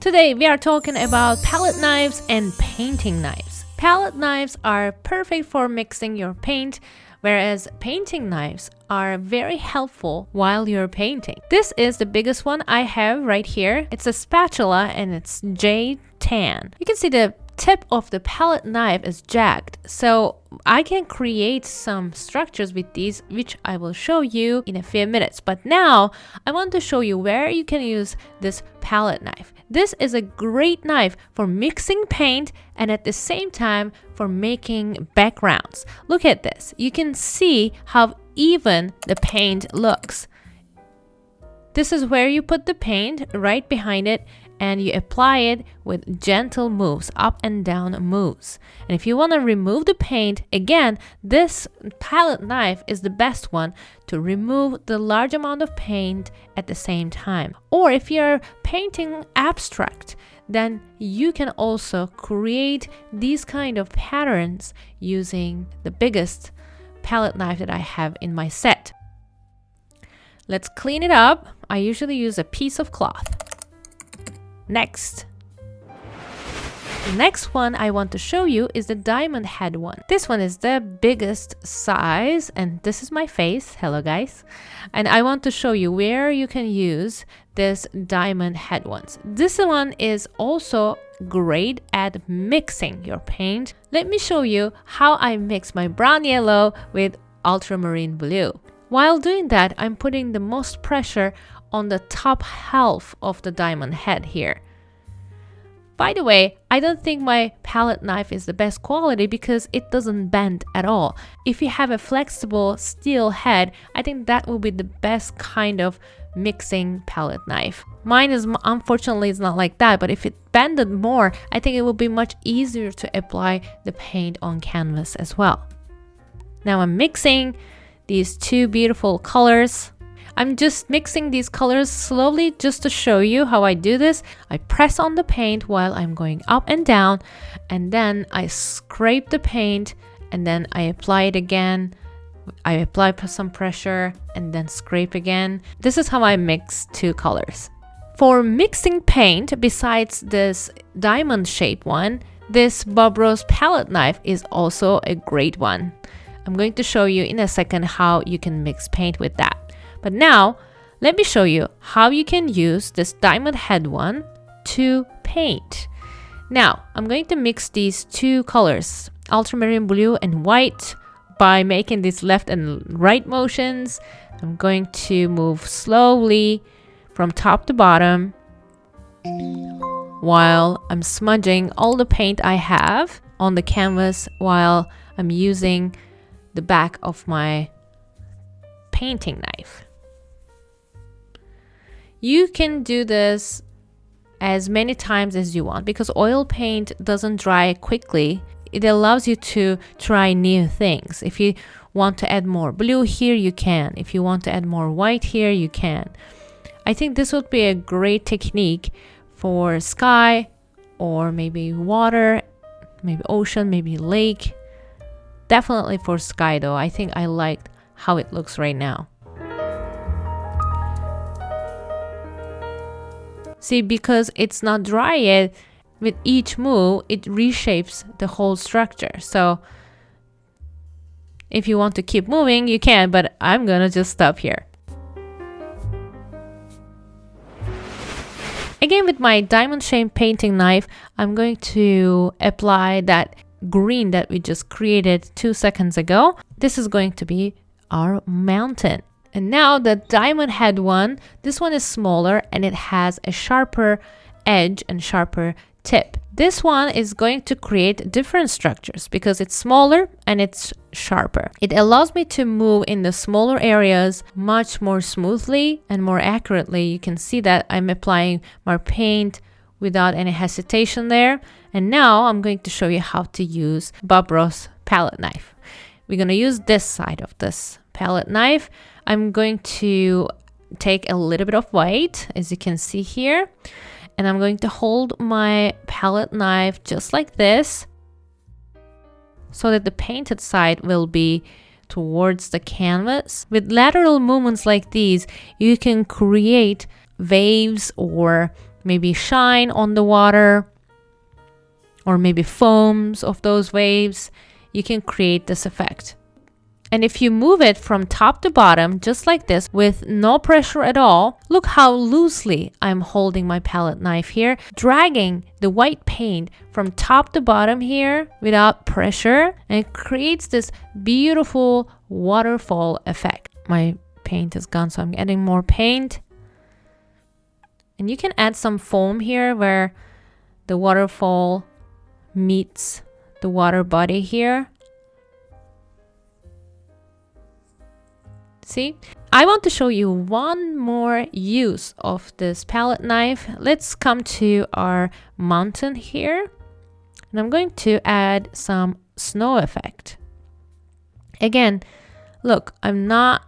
Today we are talking about palette knives and painting knives. Palette knives are perfect for mixing your paint, whereas painting knives are very helpful while you're painting. This is the biggest one I have right here. It's a spatula and it's jade tan. You can see the tip of the palette knife is jagged, so I can create some structures with these, which I will show you in a few minutes. But now I want to show you where you can use this palette knife. This is a great knife for mixing paint and at the same time for making backgrounds. Look at this. You can see how even the paint looks. This is where you put the paint right behind it and you apply it with gentle moves, up and down moves. And if you want to remove the paint, again, this palette knife is the best one to remove the large amount of paint at the same time. Or if you're painting abstract, then you can also create these kind of patterns using the biggest palette knife that I have in my set. Let's clean it up. I usually use a piece of cloth. Next. The next one I want to show you is the diamond head one. This one is the biggest size and this is my face. Hello guys. And I want to show you where you can use this diamond head ones. This one is also great at mixing your paint. Let me show you how I mix my brown yellow with ultramarine blue. While doing that, I'm putting the most pressure on the top half of the diamond head here. By the way, I don't think my palette knife is the best quality because it doesn't bend at all. If you have a flexible steel head, I think that will be the best kind of mixing palette knife. Mine is unfortunately it's not like that, but if it bended more, I think it will be much easier to apply the paint on canvas as well. Now I'm mixing these two beautiful colors. I'm just mixing these colors slowly just to show you how I do this. I press on the paint while I'm going up and down, and then I scrape the paint and then I apply it again. I apply some pressure and then scrape again. This is how I mix two colors. For mixing paint, besides this diamond shaped one, this Bob Ross palette knife is also a great one. I'm going to show you in a second how you can mix paint with that. But now, let me show you how you can use this diamond head one to paint. Now, I'm going to mix these two colors, ultramarine blue and white, by making these left and right motions. I'm going to move slowly from top to bottom while I'm smudging all the paint I have on the canvas while I'm using the back of my painting knife. You can do this as many times as you want because oil paint doesn't dry quickly. It allows you to try new things. If you want to add more blue here, you can. If you want to add more white here, you can. I think this would be a great technique for sky or maybe water, maybe ocean, maybe lake. Definitely for sky though. I think I liked how it looks right now. See, because it's not dry yet, with each move, it reshapes the whole structure. So if you want to keep moving, you can, but I'm gonna just stop here. Again, with my diamond shaped painting knife, I'm going to apply that green that we just created 2 seconds ago. This is going to be our mountain. And now the diamond head one, this one is smaller and it has a sharper edge and sharper tip. This one is going to create different structures because it's smaller and it's sharper. It allows me to move in the smaller areas much more smoothly and more accurately. You can see that I'm applying my paint without any hesitation there. And now I'm going to show you how to use Bob Ross palette knife. We're going to use this side of this palette knife. I'm going to take a little bit of white, as you can see here, and I'm going to hold my palette knife just like this so that the painted side will be towards the canvas. With lateral movements like these, you can create waves or maybe shine on the water, or maybe foams of those waves, you can create this effect. And if you move it from top to bottom, just like this, with no pressure at all, look how loosely I'm holding my palette knife here, dragging the white paint from top to bottom here without pressure, and it creates this beautiful waterfall effect. My paint is gone, so I'm adding more paint. And you can add some foam here where the waterfall meets the water body here. See, I want to show you one more use of this palette knife. Let's come to our mountain here, and I'm going to add some snow effect. Again, look, I'm not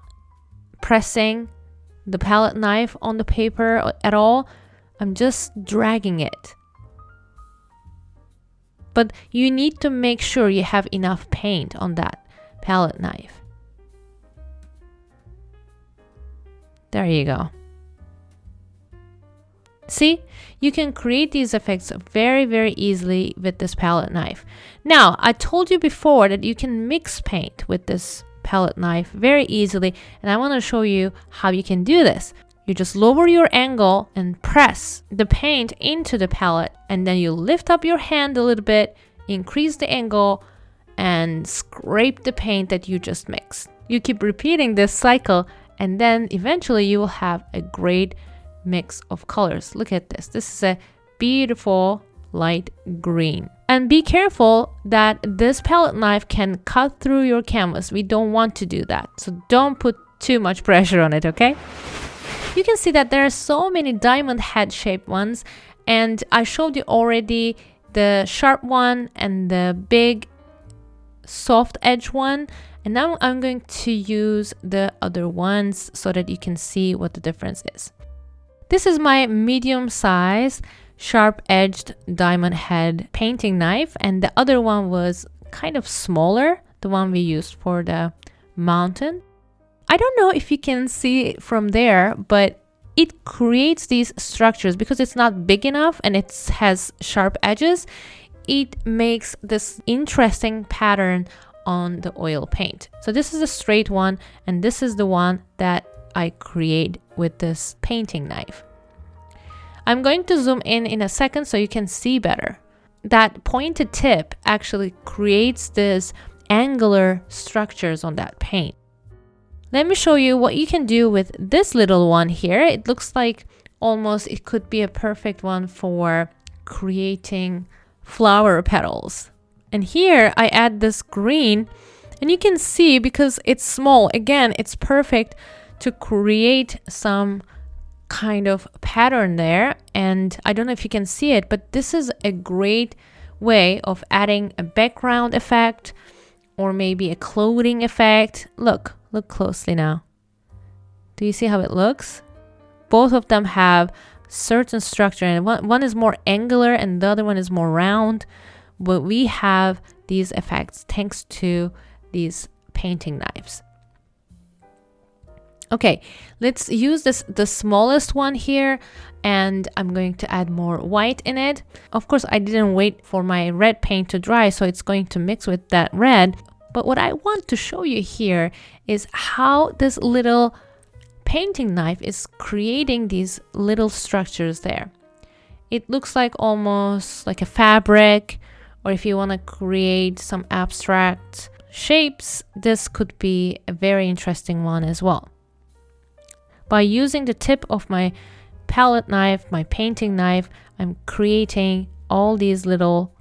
pressing the palette knife on the paper at all. I'm just dragging it. But you need to make sure you have enough paint on that palette knife. There you go. See, you can create these effects very, very easily with this palette knife. Now, I told you before that you can mix paint with this palette knife very easily, and I want to show you how you can do this. You just lower your angle and press the paint into the palette, and then you lift up your hand a little bit, increase the angle, and scrape the paint that you just mixed. You keep repeating this cycle, and then eventually you will have a great mix of colors. Look at this. This is a beautiful light green. And be careful that this palette knife can cut through your canvas. We don't want to do that. So don't put too much pressure on it, okay? You can see that there are so many diamond head shaped ones. And I showed you already the sharp one and the big soft edge one. And now I'm going to use the other ones so that you can see what the difference is. This is my medium size sharp-edged diamond head painting knife, and the other one was kind of smaller, the one we used for the mountain. I don't know if you can see it from there, but it creates these structures because it's not big enough and it has sharp edges. It makes this interesting pattern on the oil paint. So this is a straight one, and this is the one that I create with this painting knife. I'm going to zoom in a second so you can see better. That pointed tip actually creates this angular structures on that paint. Let me show you what you can do with this little one here. It looks like almost it could be a perfect one for creating flower petals. And here I add this green, and you can see because it's small, again, it's perfect to create some kind of pattern there. And I don't know if you can see it, but this is a great way of adding a background effect or maybe a clothing effect. Look closely now. Do you see how it looks? Both of them have certain structure, and one is more angular and the other one is more round. But we have these effects thanks to these painting knives. Okay, let's use the smallest one here, and I'm going to add more white in it. Of course, I didn't wait for my red paint to dry, so it's going to mix with that red. But what I want to show you here is how this little painting knife is creating these little structures there. It looks like almost like a fabric, or if you want to create some abstract shapes, this could be a very interesting one as well. By using the tip of my palette knife, my painting knife, I'm creating all these little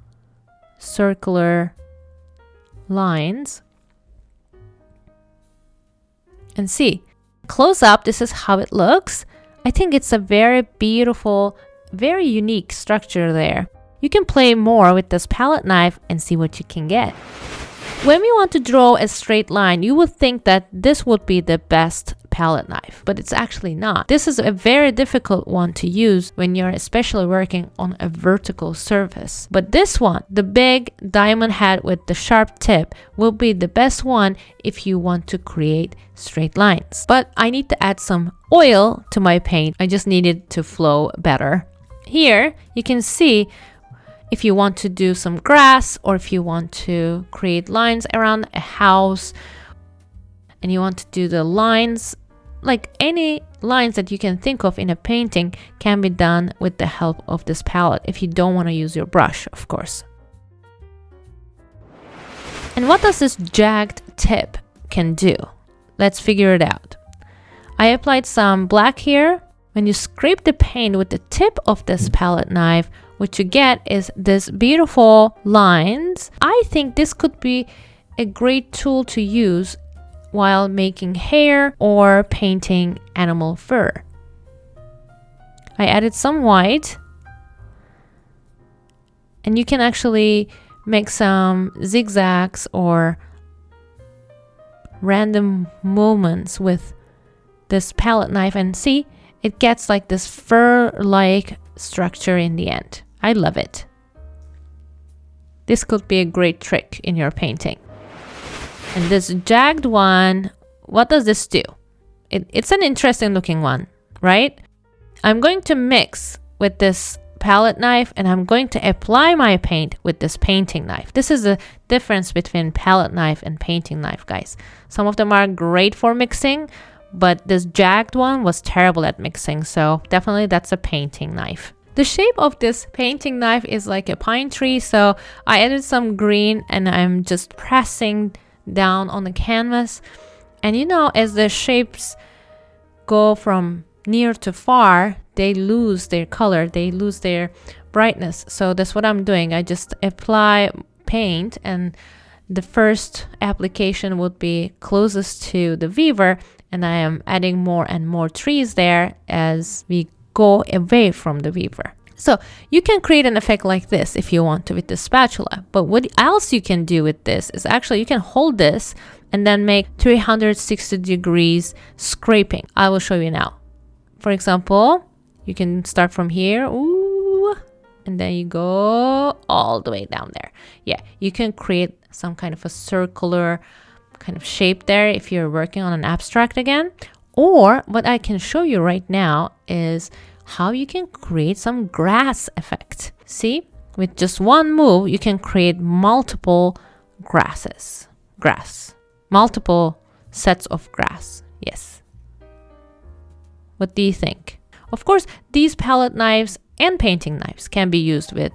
circular lines. And see, close up, this is how it looks. I think it's a very beautiful, very unique structure there. You can play more with this palette knife and see what you can get. When we want to draw a straight line, you would think that this would be the best palette knife, but it's actually not. This is a very difficult one to use when you're especially working on a vertical surface. But this one, the big diamond head with the sharp tip, will be the best one if you want to create straight lines. But I need to add some oil to my paint. I just need it to flow better. here you can see if you want to do some grass, or if you want to create lines around a house and you want to do the lines, like any lines that you can think of in a painting can be done with the help of this palette, if you don't want to use your brush, of course. And what does this jagged tip can do? Let's figure it out. I applied some black here. When you scrape the paint with the tip of this palette knife, what you get is this beautiful lines. I think this could be a great tool to use while making hair or painting animal fur. I added some white, and you can actually make some zigzags or random movements with this palette knife, and see, it gets like this fur-like structure in the end. I love it. This could be a great trick in your painting. And this jagged one, what does this do? It's an interesting looking one, right? I'm going to mix with this palette knife, and I'm going to apply my paint with this painting knife. This is the difference between palette knife and painting knife, guys. Some of them are great for mixing, but this jagged one was terrible at mixing, so definitely that's a painting knife. The shape of this painting knife is like a pine tree, so I added some green and I'm just pressing down on the canvas. And you know, as the shapes go from near to far, they lose their color, they lose their brightness. So that's what I'm doing. I just apply paint, and the first application would be closest to the weaver, and I am adding more and more trees there as we go away from the weaver. So you can create an effect like this if you want to with the spatula. But what else you can do with this is actually you can hold this and then make 360 degrees scraping. I will show you now. For example, you can start from here, ooh, and then you go all the way down there. Yeah, you can create some kind of a circular kind of shape there if you're working on an abstract again. Or what I can show you right now is how you can create some grass effect. See, with just one move, you can create multiple multiple sets of grass. Yes. What do you think? Of course, these palette knives and painting knives can be used with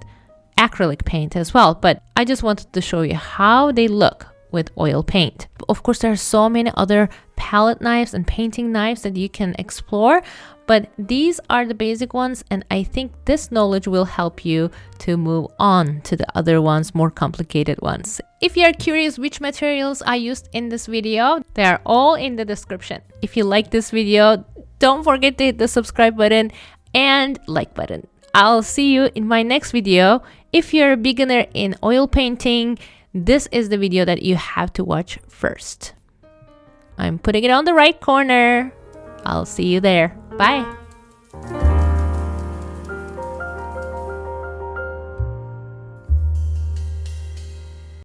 acrylic paint as well, but I just wanted to show you how they look with oil paint. Of course, there are so many other palette knives and painting knives that you can explore, but these are the basic ones, and I think this knowledge will help you to move on to the other ones, more complicated ones. If you are curious which materials I used in this video, they are all in the description. If you like this video, don't forget to hit the subscribe button and like button. I'll see you in my next video. If you're a beginner in oil painting, this is the video that you have to watch first. I'm putting it on the right corner. I'll see you there. Bye.